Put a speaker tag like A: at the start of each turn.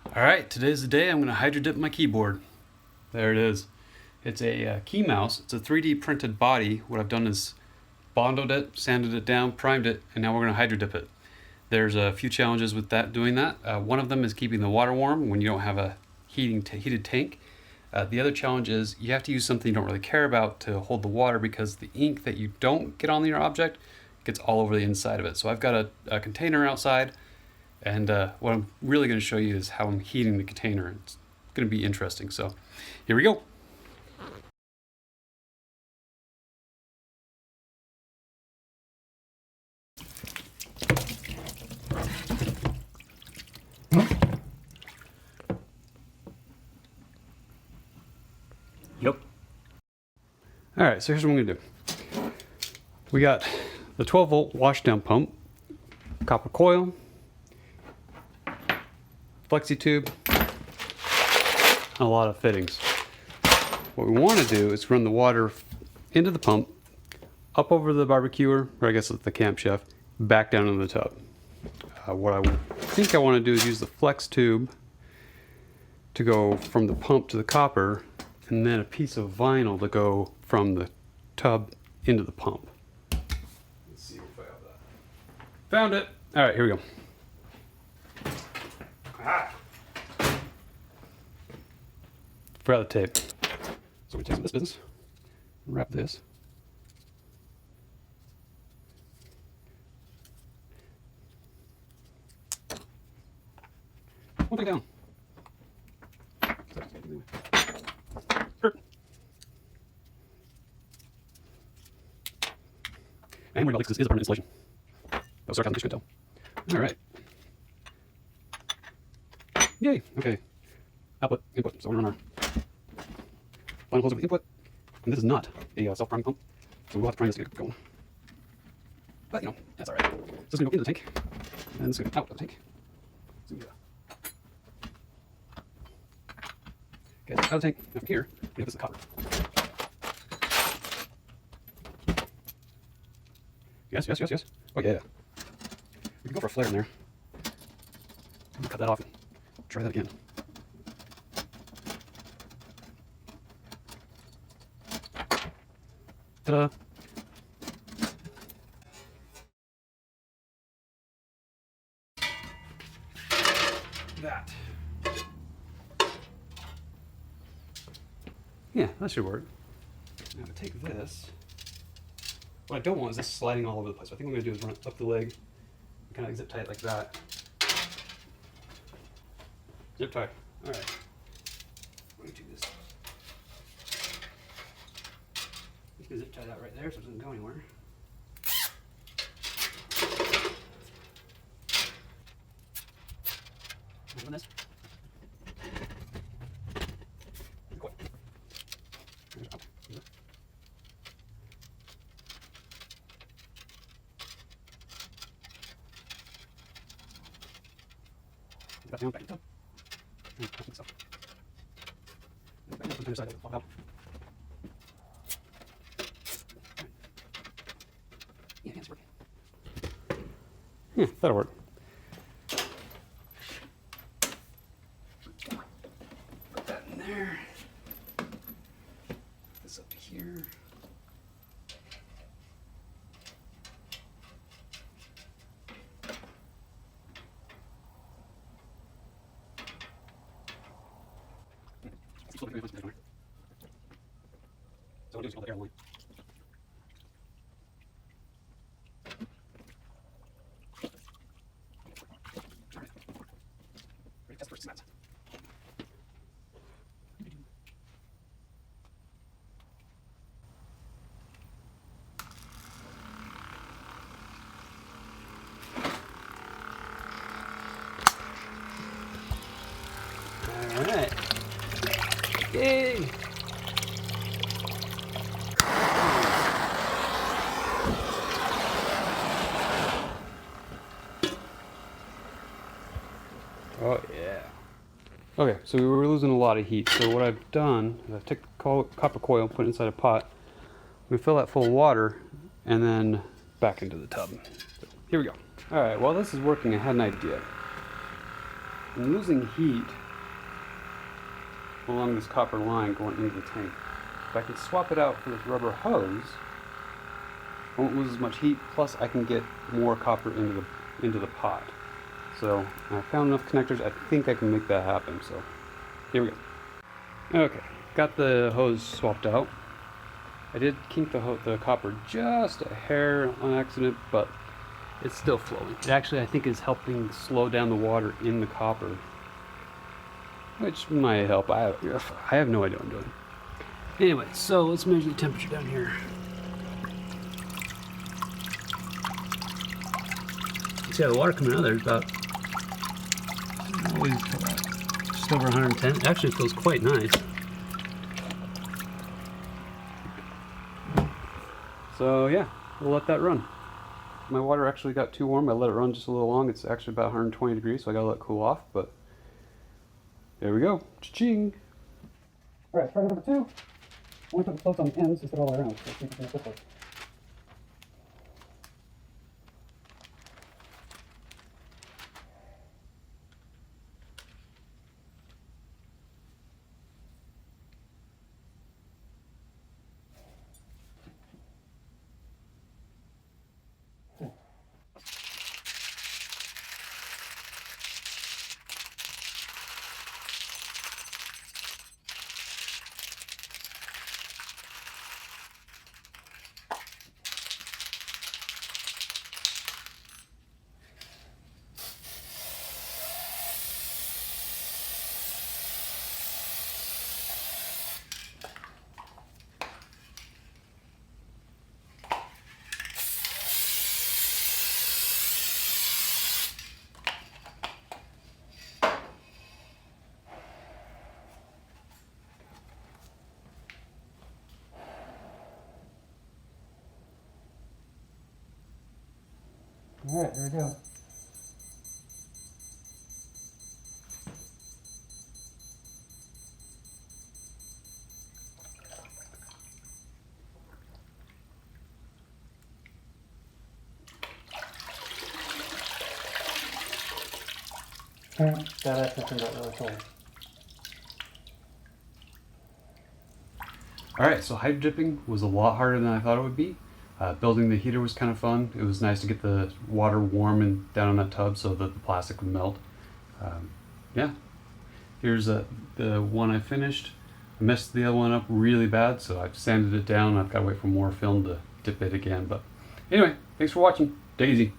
A: Alright, today's the day I'm going to hydro dip my keyboard. There it is. It's a key mouse. It's a 3D printed body. What I've done is bonded it, sanded it down, primed it, and now we're going to hydro dip it. There's a few challenges with doing that. One of them is keeping the water warm when you don't have a heated tank. The other challenge is you have to use something you don't really care about to hold the water, because the ink that you don't get on your object gets all over the inside of it. So I've got a container outside, and what I'm really going to show you is how I'm heating the container. It's going to be interesting. So here we go. Yep. All right, so here's what I'm going to do. We got the 12-volt washdown pump, copper coil, flexi tube, and a lot of fittings. What we want to do is run the water into the pump, up over the barbecuer, or I guess it's the camp chef, back down into the tub. What I think I want to do is use the flex tube to go from the pump to the copper, and then a piece of vinyl to go from the tub into the pump. Let's see if I have that. Found it! Alright, here we go. Ah. Forgot the tape. So we take some of this business, wrap this. One thing down. And we're going to this is a permanent installation. That was sarcasm, you couldn't tell. All right. Yay. Okay. Output, input. So we're on our final closer with input. And this is not a self-priming pump, so we'll have to prime this to get it going. But, you know, that's all right. So it's going to go into the tank, and it's going to go out of the tank. So okay, out of the tank. Now from here, we have this copper. Yes, yes, yes, yes. Oh, yeah. We can go for a flare in there. Cut that off and try that again. Ta-da! That. Yeah, that should work. Now to take this. What I don't want is this sliding all over the place. So I think what I'm going to do is run it up the leg and kind of zip tie it like that. Zip tie. All right. I'm going to do this. I'm just going to zip tie that right there so it doesn't go anywhere. Open this. That down, back into. I think so. Back up on the other side, it'll pop out. Yeah, it's working. Yeah, that'll work. Put that in there. Put this up to here. So what I'm going to do is all the air line. Ready, test first cement. All right. Yay! Oh yeah. Okay, so we were losing a lot of heat. So what I've done is I've taken copper coil, put it inside a pot. We fill that full of water, and then back into the tub. So here we go. All right, while this is working, I had an idea. I'm losing heat along this copper line going into the tank. If I can swap it out for this rubber hose, I won't lose as much heat, plus I can get more copper into the pot. So I found enough connectors, I think I can make that happen, so here we go. Okay, got the hose swapped out. I did kink the copper just a hair on accident, but it's still flowing. It actually, I think, is helping slow down the water in the copper, which might help. I have no idea what I'm doing. Anyway, so let's measure the temperature down here. See how the water coming out of there is about just over 110. It actually feels quite nice. So yeah, we'll let that run. My water actually got too warm. I let it run just a little long. It's actually about 120 degrees, so I gotta let it cool off, but there we go. Cha-ching! Alright, try number 2. Only put the floats on the ends instead of all the way around. So see if you can flip it. Alright, there we go. That actually turned out really cool. Alright, so hydro dipping was a lot harder than I thought it would be. Building the heater was kind of fun. It was nice to get the water warm and down in that tub so that the plastic would melt. Yeah, here's the one I finished. I messed the other one up really bad, so I've sanded it down. I've got to wait for more film to dip it again. But anyway, thanks for watching. Daisy.